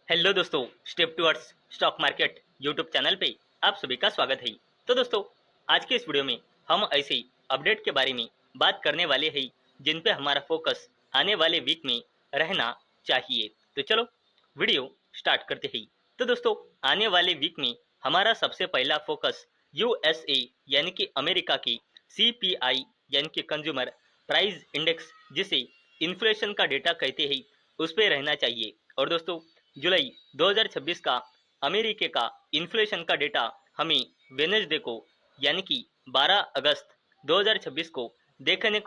Hello दोस्तों, step towards stock market YouTube channel पे आप सभी का स्वागत है। तो दोस्तों, आज के इस वीडियो में हम ऐसे ही अपडेट के बारे में बात करने वाले हैं जिन पे हमारा फोकस आने वाले वीक में रहना चाहिए। तो चलो वीडियो स्टार्ट करते हैं। तो दोस्तों, आने वाले वीक में हमारा सबसे पहला फोकस यूएसए यानी कि अमेरिका की सीपीआई यानी कि कंज्यूमर प्राइस इंडेक्स, जिसे इन्फ्लेशन का डेटा कहते हैं, उस पर रहना चाहिए। और दोस्तों, जुलाई 2026 का अमेरिका का इन्फ्लेशन का डेटा हमें वेनेसडे को यानी कि 12 अगस्त 2026 को देखने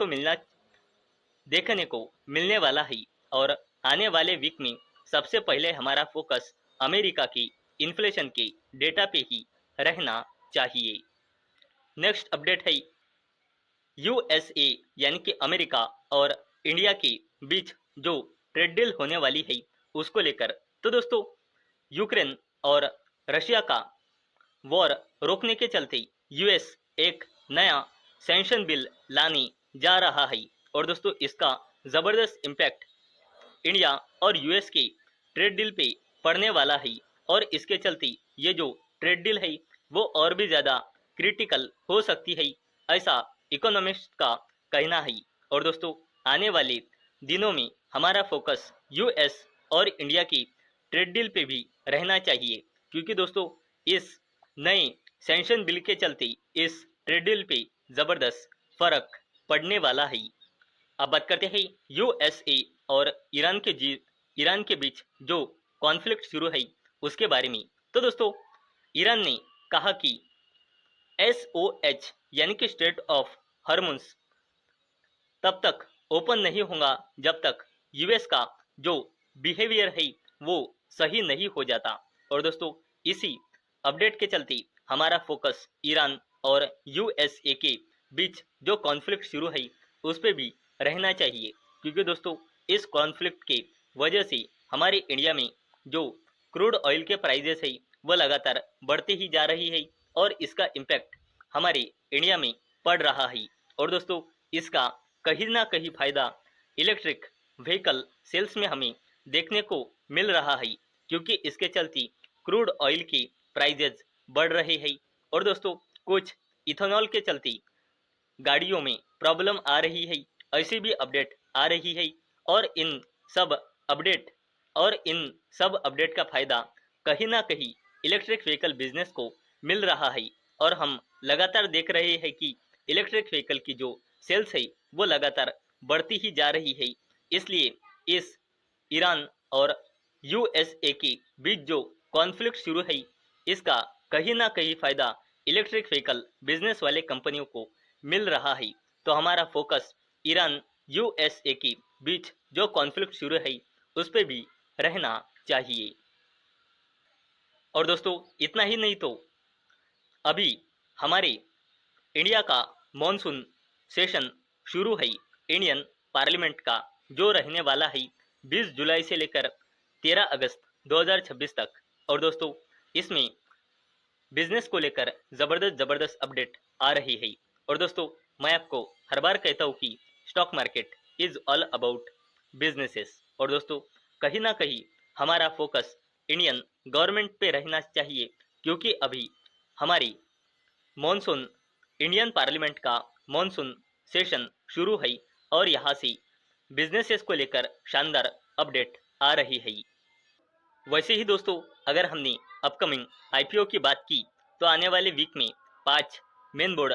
को मिलने वाला है। और आने वाले वीक में सबसे पहले हमारा फोकस अमेरिका की इन्फ्लेशन के डेटा पे ही रहना चाहिए। नेक्स्ट अपडेट है यूएसए यानी कि अमेरिका और इंडिया के बीच जो ट्रेड डील होने वाली है उसको लेकर। तो दोस्तों, यूक्रेन और रशिया का वॉर रोकने के चलते यूएस एक नया सैंक्शन बिल लाने जा रहा है। और दोस्तों, इसका जबरदस्त इम्पैक्ट इंडिया और यूएस के ट्रेड डील पे पड़ने वाला है। और इसके चलते ये जो ट्रेड डील है वो और भी ज़्यादा क्रिटिकल हो सकती है, ऐसा इकोनॉमिस्ट का कहना है। और दोस्तों, आने वाले दिनों में हमारा फोकस यूएस और इंडिया की ट्रेड डील पे भी रहना चाहिए, क्योंकि दोस्तों इस नए सैंक्शन बिल के चलते इस ट्रेड डील पे ज़बरदस्त फर्क पड़ने वाला है। अब बात करते हैं यूएसए और ईरान के बीच जो कॉन्फ्लिक्ट शुरू है उसके बारे में। तो दोस्तों, ईरान ने कहा कि एसओएच यानी कि स्ट्रेट ऑफ हॉर्मुज तब तक ओपन नहीं होगा जब तक यूएस का जो बिहेवियर है वो सही नहीं हो जाता। और दोस्तों, इसी अपडेट के चलते हमारा फोकस ईरान और यूएसए के बीच जो कॉन्फ्लिक्ट शुरू है उस पर भी रहना चाहिए, क्योंकि दोस्तों इस कॉन्फ्लिक्ट के वजह से हमारे इंडिया में जो क्रूड ऑयल के प्राइजेस है वो लगातार बढ़ते ही जा रही है और इसका इम्पैक्ट हमारे इंडिया में पड़ रहा है। और दोस्तों, इसका कहीं ना कहीं फायदा इलेक्ट्रिक व्हीकल सेल्स में हमें देखने को मिल रहा है, क्योंकि इसके चलते क्रूड ऑयल के प्राइजेज बढ़ रहे हैं। और दोस्तों, कुछ इथेनॉल के चलते गाड़ियों में प्रॉब्लम आ रही है, ऐसी भी अपडेट आ रही है। और सब अपडेट इन सब अपडेट का फायदा कहीं ना कहीं इलेक्ट्रिक व्हीकल बिजनेस को मिल रहा है। और हम लगातार देख रहे हैं कि इलेक्ट्रिक व्हीकल की जो सेल्स है वो लगातार बढ़ती ही जा रही है। इसलिए इस ईरान और यूएसए के बीच जो कॉन्फ्लिक्ट शुरू है इसका कहीं ना कहीं फायदा इलेक्ट्रिक व्हीकल बिजनेस वाले कंपनियों को मिल रहा है। तो हमारा फोकस ईरान यूएसए के बीच जो कॉन्फ्लिक्ट शुरू है उस पर भी रहना चाहिए। और दोस्तों, इतना ही नहीं, तो अभी हमारे इंडिया का मॉनसून सेशन शुरू है इंडियन पार्लियामेंट का, जो रहने वाला है 20 जुलाई से लेकर 13 अगस्त 2026 तक। और दोस्तों, इसमें बिजनेस को लेकर ज़बरदस्त अपडेट आ रही है। और दोस्तों, मैं आपको हर बार कहता हूँ कि stock market is all about businesses. और दोस्तों, कहीं ना कहीं हमारा फोकस इंडियन गवर्नमेंट पे रहना चाहिए, क्योंकि अभी हमारी मॉनसून इंडियन पार्लियामेंट का मॉनसून सेशन शुरू है और यहाँ से बिजनेसेस को लेकर शानदार अपडेट आ रही है। वैसे ही दोस्तों, अगर हमने अपकमिंग आईपीओ की बात की तो आने वाले वीक में 5 मेन बोर्ड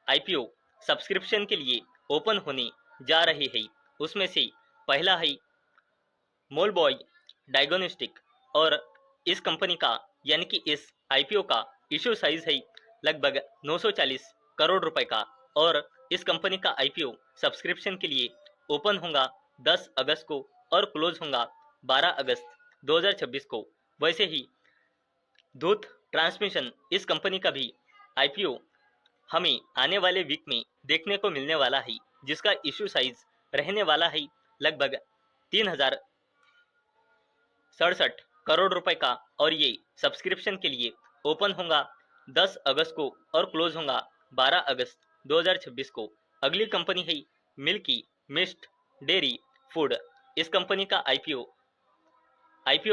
आईपीओ सब्सक्रिप्शन के लिए ओपन होने जा रहे हैं। उसमें से पहला है मोलबॉय डायग्नोस्टिक, और इस कंपनी का यानी कि इस आईपीओ का इश्यू साइज है लगभग 940 करोड़ रुपए का। और इस कंपनी का आईपीओ सब्सक्रिप्शन के लिए ओपन होगा 10 अगस्त को और क्लोज होगा 12 अगस्त 2026 को। वैसे ही दूत ट्रांसमिशन इस कंपनी का भी आईपीओ हमें आने वाले वीक में देखने को मिलने वाला है, जिसका इश्यू साइज रहने वाला है लगभग 3067 करोड़ रुपए का। और ये सब्सक्रिप्शन के लिए ओपन होगा 10 अगस्त को और क्लोज होगा 12 अगस्त 2026 को। अगली कंपनी है मिल्की मिस्ट डेयरी फूड। इस कंपनी का आईपीओ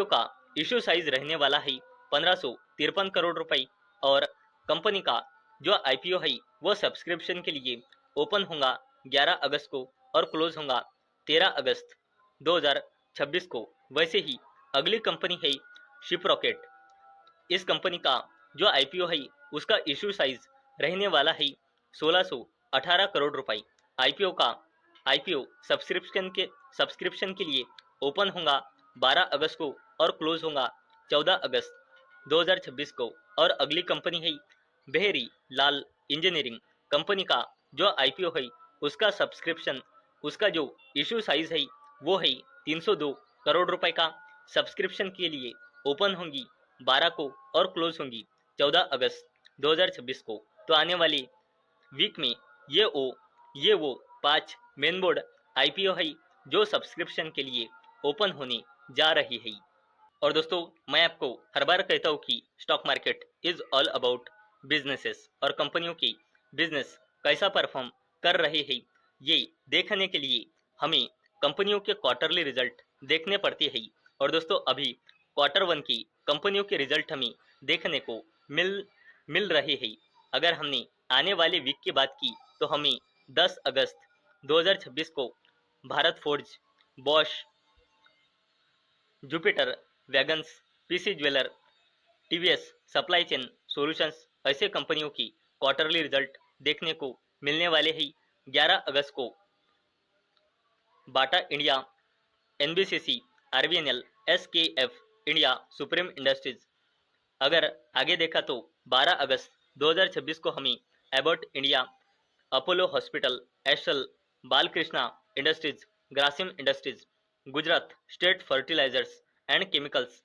का इशू साइज रहने वाला है 1553 करोड़ रुपए और कंपनी का जो आईपीओ है वो सब्सक्रिप्शन के लिए ओपन होगा 11 अगस्त को और क्लोज होगा 13 अगस्त 2026 को। वैसे ही अगली कंपनी है शिप रॉकेट। इस कंपनी का जो आईपीओ है उसका इशू साइज रहने वाला है 1618 करोड़ रुपए। आईपीओ सब्सक्रिप्शन के लिए ओपन होगा 12 अगस्त को और क्लोज होगा 14 अगस्त 2026 को। और अगली कंपनी है बेहरी लाल इंजीनियरिंग। कंपनी का जो आईपीओ है उसका जो इशू साइज है वो है 302 करोड़ रुपए का। सब्सक्रिप्शन के लिए ओपन होंगी 12 को और क्लोज होंगी 14 अगस्त 2026 को। तो आने वाली वीक में ये वो 5 मेन बोर्ड आईपीओ है जो सब्सक्रिप्शन के लिए ओपन होने जा रही है। और दोस्तों मैं आपको हर बार कहता हूँ कि stock market is all about businesses और कंपनियों की बिजनेस कैसा परफॉर्म कर रहे हैं ये देखने के लिए हमें कंपनियों के क्वार्टरली रिजल्ट देखने पड़ते हैं। और दोस्तों अभी Q1 की कंपनियों के रिजल्ट हमें देखने को मिल रहे हैं। अगर हमने आने वाले वीक की बात की तो हमें 10 अगस्त 2026 को Bharat forge, Bosch, Jupiter wagons, PC jeweller, TVS supply chain solutions ऐसे कंपनियों की क्वार्टरली रिजल्ट देखने को मिलने वाले हैं। 11 अगस्त को Bata India, NBCC, RBNL, SKF India, Supreme Industries. अगर आगे देखा तो 12 अगस्त 2026 को हमें Abbott India, Apollo hospital, Astral, Balkrishna Industries, Grasim Industries, Gujarat State Fertilizers and Chemicals,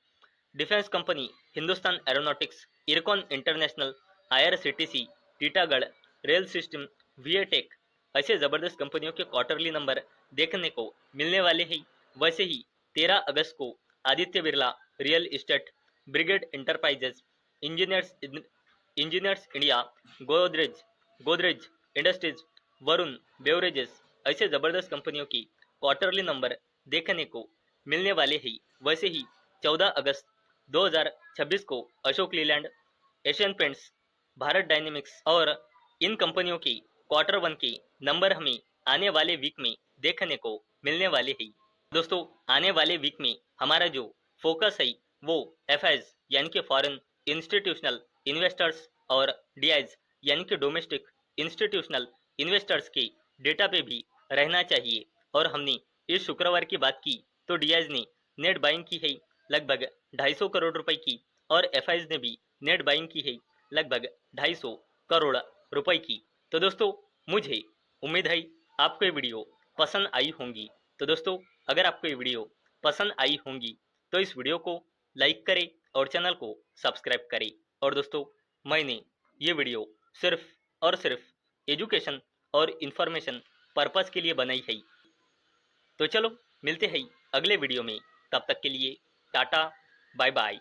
defence company Hindustan Aeronautics, IRCON International, IRCTC, Titagarh rail system, VA Tech ऐसे जबरदस्त कंपनियों के क्वार्टरली नंबर देखने को मिलने वाले हैं। वैसे ही 13 अगस्त को Aditya Birla real estate, brigade enterprises, engineers India, Godrej industries, Varun beverages ऐसे जबरदस्त कंपनियों की क्वार्टरली नंबर देखने को मिलने वाले हैं। वैसे ही 14 अगस्त 2026 को Ashok Leyland, Asian paints, Bharat dynamics और इन कंपनियों की Q1 के नंबर हमें आने वाले वीक में देखने को मिलने वाले हैं। दोस्तों आने वाले वीक में हमारा जो फोकस है वो एफआईज यानी कि फॉरेन इंस्टीट्यूशनल इन्वेस्टर्स और डीआईज यानी कि डोमेस्टिक इंस्टीट्यूशनल इन्वेस्टर्स के डेटा पे भी रहना चाहिए। और हमने इस शुक्रवार की बात की तो डीआईज ने नेट बाइंग की है लगभग 250 करोड़ रुपए की और एफआईज ने भी नेट बाइंग की है लगभग 250 करोड़ रुपए की। तो दोस्तों मुझे उम्मीद है आपको ये वीडियो पसंद आई होंगी। तो दोस्तों अगर आपको ये वीडियो पसंद आई होंगी तो इस वीडियो को लाइक करें और चैनल को सब्सक्राइब करें। और दोस्तों मैंने ये वीडियो सिर्फ और सिर्फ एजुकेशन और इन्फॉर्मेशन पर्पस के लिए बनाई है। तो चलो मिलते हैं अगले वीडियो में, तब तक के लिए टाटा बाय बाय।